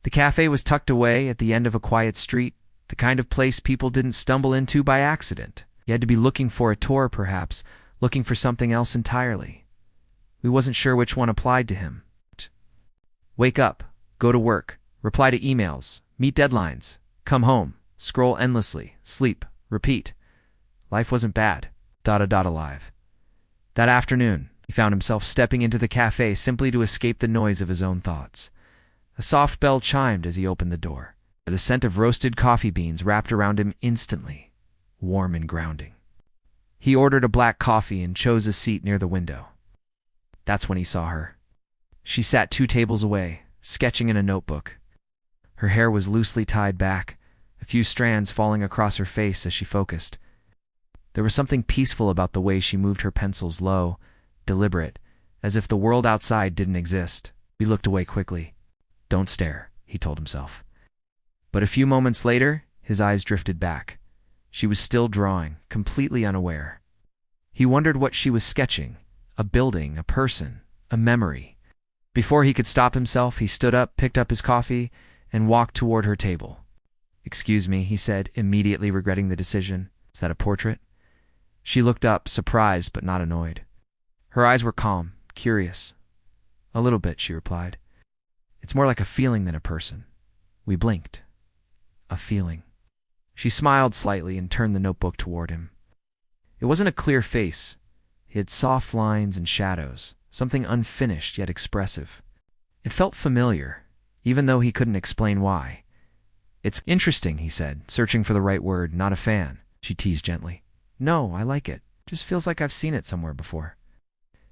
The cafe was tucked away at the end of a quiet street, the kind of place people didn't stumble into by accident. You had to be looking for a tour, perhaps, looking for something else entirely. We wasn't sure which one applied to him. Wake up, go to work, reply to emails, meet deadlines, come home, scroll endlessly, sleep, repeat. Life wasn't bad. Alive. That afternoon, he found himself stepping into the cafe simply to escape the noise of his own thoughts. A soft bell chimed as he opened the door. The scent of roasted coffee beans wrapped around him instantly, warm and grounding. He ordered a black coffee and chose a seat near the window. That's when he saw her. She sat 2 tables away, sketching in a notebook. Her hair was loosely tied back, a few strands falling across her face as she focused. There was something peaceful about the way she moved her pencils low, deliberate, as if the world outside didn't exist. We looked away quickly. Don't stare, he told himself. But a few moments later, his eyes drifted back. She was still drawing, completely unaware. He wondered what she was sketching. A building, a person, a memory. Before he could stop himself, he stood up, picked up his coffee, and walked toward her table. "Excuse me," he said, immediately regretting the decision. "Is that a portrait?" She looked up, surprised but not annoyed. Her eyes were calm, curious. "A little bit," she replied. "It's more like a feeling than a person." We blinked. A feeling. She smiled slightly and turned the notebook toward him. It wasn't a clear face. It had soft lines and shadows, something unfinished yet expressive. It felt familiar, even though he couldn't explain why. "It's interesting," he said, searching for the right word. "Not a fan," she teased gently. "No, I like it. Just feels like I've seen it somewhere before."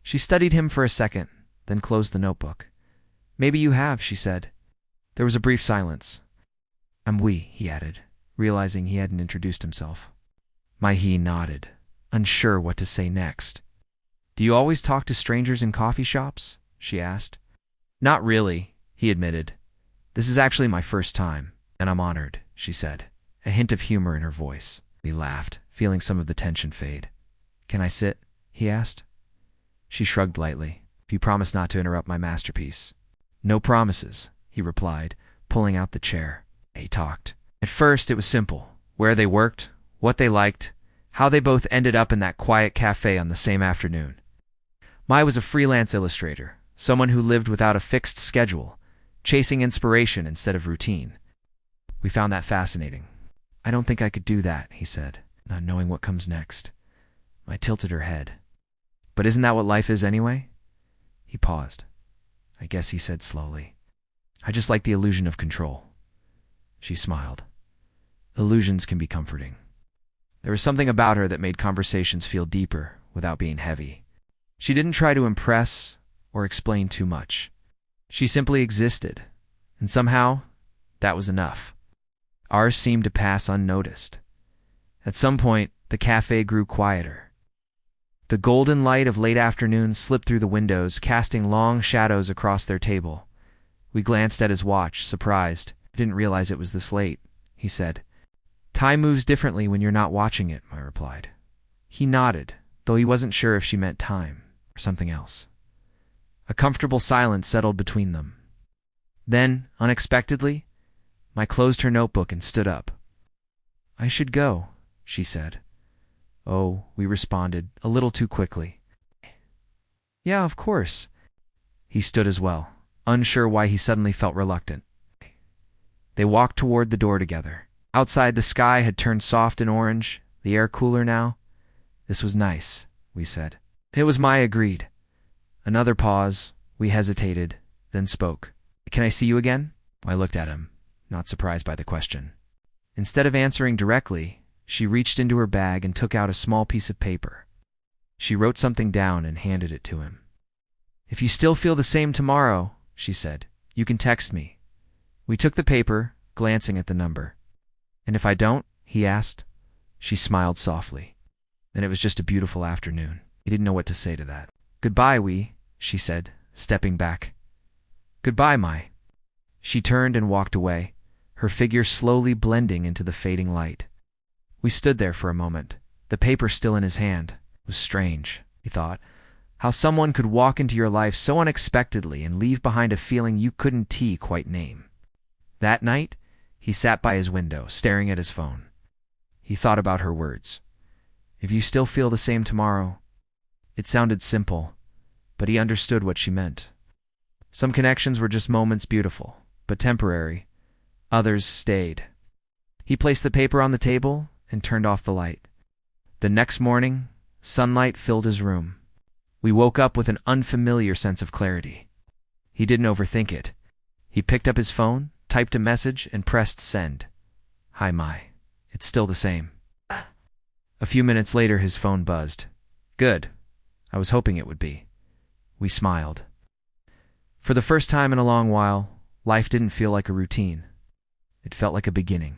She studied him for a second, then closed the notebook. "Maybe you have," she said. There was a brief silence. "I'm we," he added, realizing he hadn't introduced himself. He nodded, unsure what to say next. "Do you always talk to strangers in coffee shops?" she asked. "Not really," he admitted. "This is actually my first time, and I'm honored," she said, a hint of humor in her voice. He laughed, feeling some of the tension fade. "Can I sit?" he asked. She shrugged lightly. "If you promise not to interrupt my masterpiece." "No promises," he replied, pulling out the chair. He talked. At first, it was simple. Where they worked, what they liked, how they both ended up in that quiet cafe on the same afternoon. Mai was a freelance illustrator, someone who lived without a fixed schedule, chasing inspiration instead of routine. We found that fascinating. "I don't think I could do that," he said, not knowing what comes next. I tilted her head. "But isn't that what life is anyway?" He paused. "I guess," he said slowly. "I just like the illusion of control." She smiled. Illusions can be comforting. There was something about her that made conversations feel deeper without being heavy. She didn't try to impress or explain too much. She simply existed, and somehow that was enough. Ours seemed to pass unnoticed. At some point, the cafe grew quieter. The golden light of late afternoon slipped through the windows, casting long shadows across their table. We glanced at his watch, surprised. "I didn't realize it was this late," he said. "Time moves differently when you're not watching it," I replied. He nodded, though he wasn't sure if she meant time or something else. A comfortable silence settled between them. Then, unexpectedly, Mai closed her notebook and stood up. "I should go," she said. "Oh," we responded, a little too quickly. "Yeah, of course." He stood as well, unsure why he suddenly felt reluctant. They walked toward the door together. Outside, the sky had turned soft and orange, the air cooler now. "This was nice," we said. It was Mai agreed. Another pause. We hesitated, then spoke. "Can I see you again?" I looked at him, not surprised by the question. Instead of answering directly, she reached into her bag and took out a small piece of paper. She wrote something down and handed it to him. "If you still feel the same tomorrow," she said, "you can text me." We took the paper, glancing at the number. "And if I don't?" he asked. She smiled softly. Then it was just a beautiful afternoon. He didn't know what to say to that. "Goodbye, she said, stepping back. "Goodbye, Mai." She turned and walked away, her figure slowly blending into the fading light. We stood there for a moment, the paper still in his hand. It was strange, he thought, how someone could walk into your life so unexpectedly and leave behind a feeling you couldn't quite name. That night, he sat by his window, staring at his phone. He thought about her words. If you still feel the same tomorrow. It sounded simple, but he understood what she meant. Some connections were just moments, beautiful, but temporary. Others stayed. He placed the paper on the table and turned off the light. The next morning, sunlight filled his room. We woke up with an unfamiliar sense of clarity. He didn't overthink it. He picked up his phone, typed a message, and pressed send. Hi, Mai. It's still the same. A few minutes later, his phone buzzed. Good. I was hoping it would be. We smiled. For the first time in a long while, life didn't feel like a routine. It felt like a beginning.